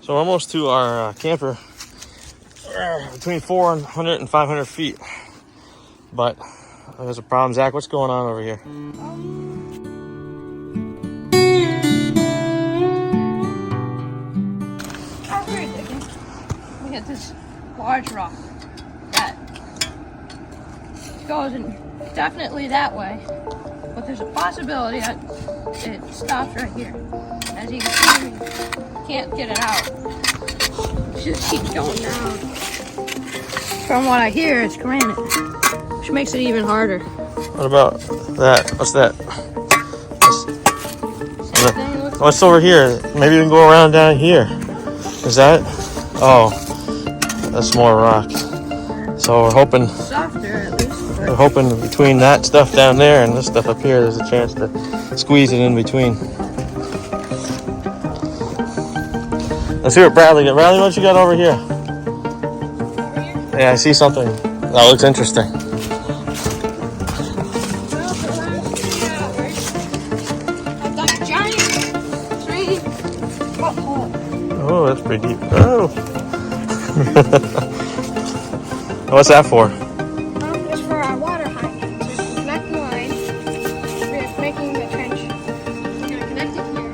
So we're almost to our camper, between 400 and 500 feet. But there's a problem. Zach, what's going on over here? Out here, Dickens, we got this large rock that goes in definitely that way, but there's a possibility that it stops right here. As you can see, we can't get it out. It just keeps going down. From what I hear, it's granite, which makes it even harder. What about that? What's that? What's over here? Maybe we can go around down here. Is that? Oh, that's more rock. So we're hoping. Softer at least. We're hoping between that stuff down there and this stuff up here, there's a chance to squeeze it in between. Let's see what Bradley got. Bradley, what you got over here? Over here? Yeah, I see something. That looks interesting. I've done a giant tree hole. Oh, that's pretty deep. Oh. What's that for? It's for our water hydrant. So to connect the line, we're making the trench. We're going to connect it here.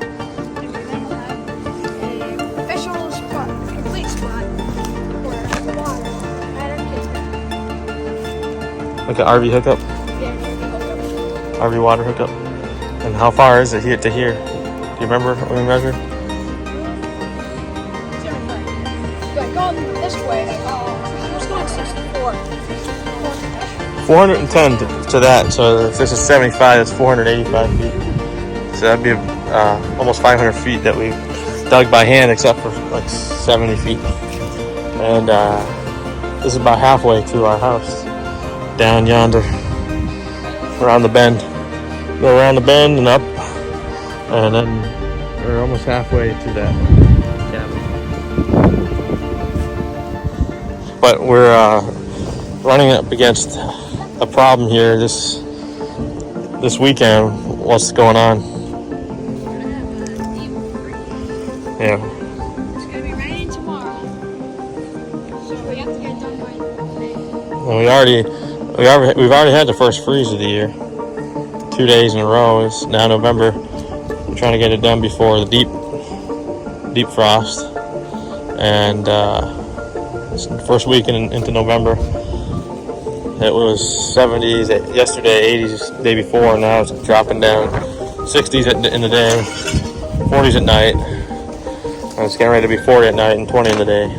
And we're going to have an official spot, a complete spot for the water at our camper. Like an RV hookup? Yeah, hookup. RV water hookup? And how far is it here to here? Do you remember what we measured? Like going this way, it was going 64. 410 to that, so if this is 75, that's 485 feet. So that'd be almost 500 feet that we dug by hand, except for like 70 feet. And this is about halfway to our house, down yonder, around the bend. Go around the bend and up, and then we're almost halfway to that cabin. But we're running up against a problem here this weekend. What's going on? We're going to have a deep freeze. Yeah. It's going to be raining tomorrow. So we have to get it done by today. Well, we've already had the first freeze of the year. 2 days in a row. It's now November. We're trying to get it done before the deep frost. And it's the first week into November. It was 70s yesterday, 80s the day before. Now it's dropping down 60s in the day, 40s at night. And it's getting ready to be 40 at night and 20 in the day.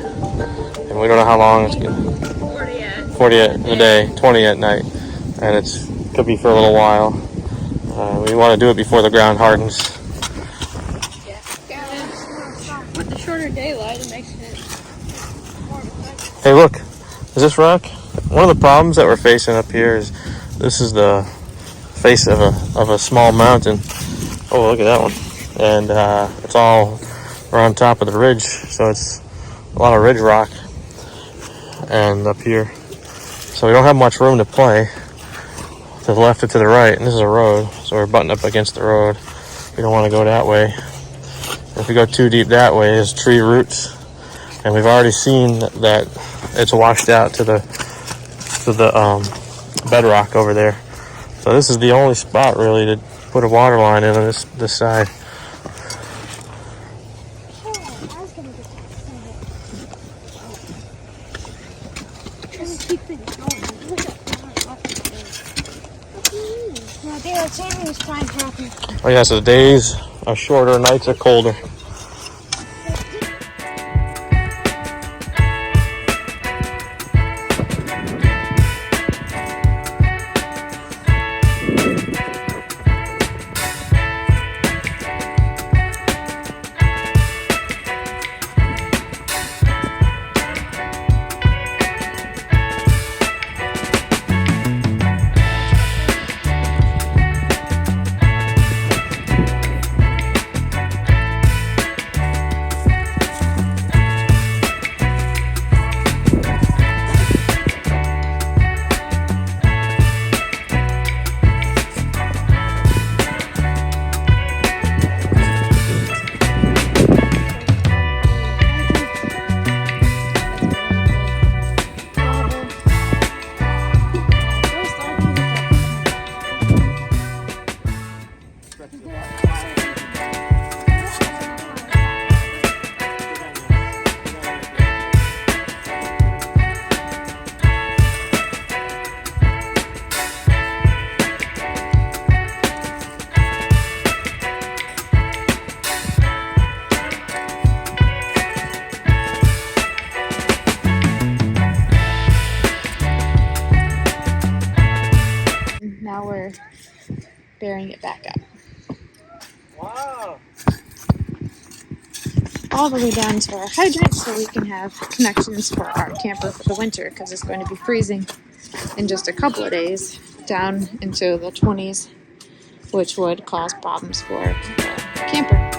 And we don't know how long it's going to. 40 in the day, 20 at night. And it's could be for a little while. We want to do it before the ground hardens. Yeah. With the shorter daylight, it makes it more of a time. Hey, look, is this rock? One of the problems that we're facing up here is this is the face of a small mountain. Oh, look at that one. And it's all we're on top of the ridge, so it's a lot of ridge rock. And up here, so we don't have much room to play to the left or to the right. And this is a road, so we're butting up against the road. We don't want to go that way. If we go too deep that way, there's tree roots, and we've already seen that it's washed out to the bedrock over there. So this is the only spot really to put a water line in on this side. Oh yeah, so the days are shorter, nights are colder. carrying it back up. Wow. All the way down to our hydrant so we can have connections for our camper for the winter, because it's going to be freezing in just a couple of days down into the 20s, which would cause problems for the camper.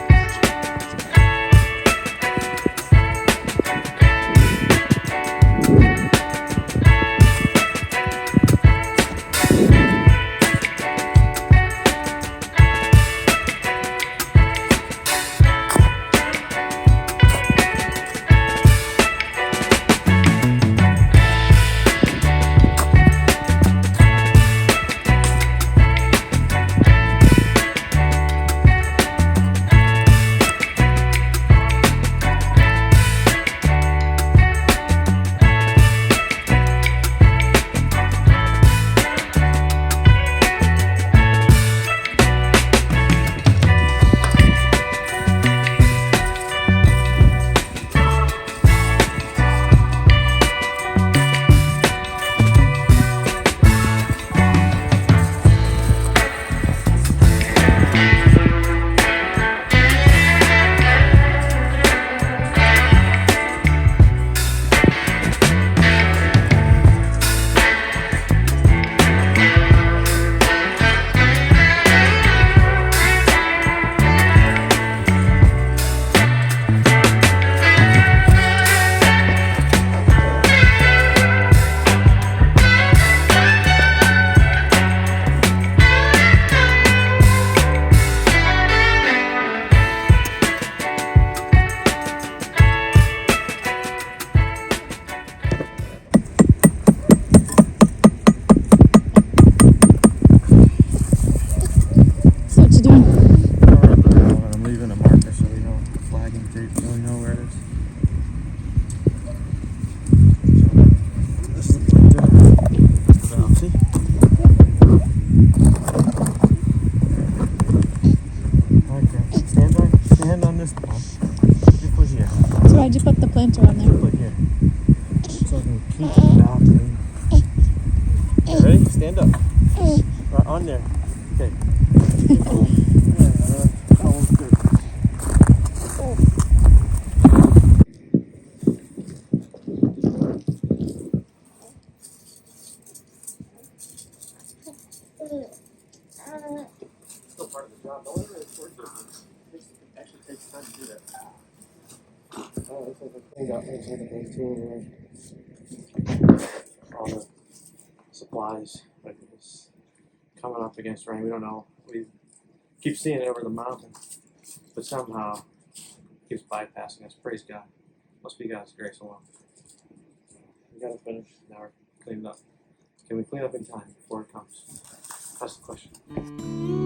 I'm leaving a marker so we know flagging tape so we know where it is. So, this is the plinter. See? Okay. Stand on this pump. Put your foot here. So why'd you put the planter on there? Put here. So I can keep the valve clean. Okay, ready? Stand up. Right on there. Okay. Still part of the job. Don't let it work. It actually takes time to do that. Oh, looks like I cleaned out those tools right. All the supplies, like it's coming up against rain. We don't know. We keep seeing it over the mountain, but somehow it keeps bypassing us. Praise God. Must be God's grace alone. We gotta finish. Now we're cleaning up. Can we clean up in time before it comes? That's the question.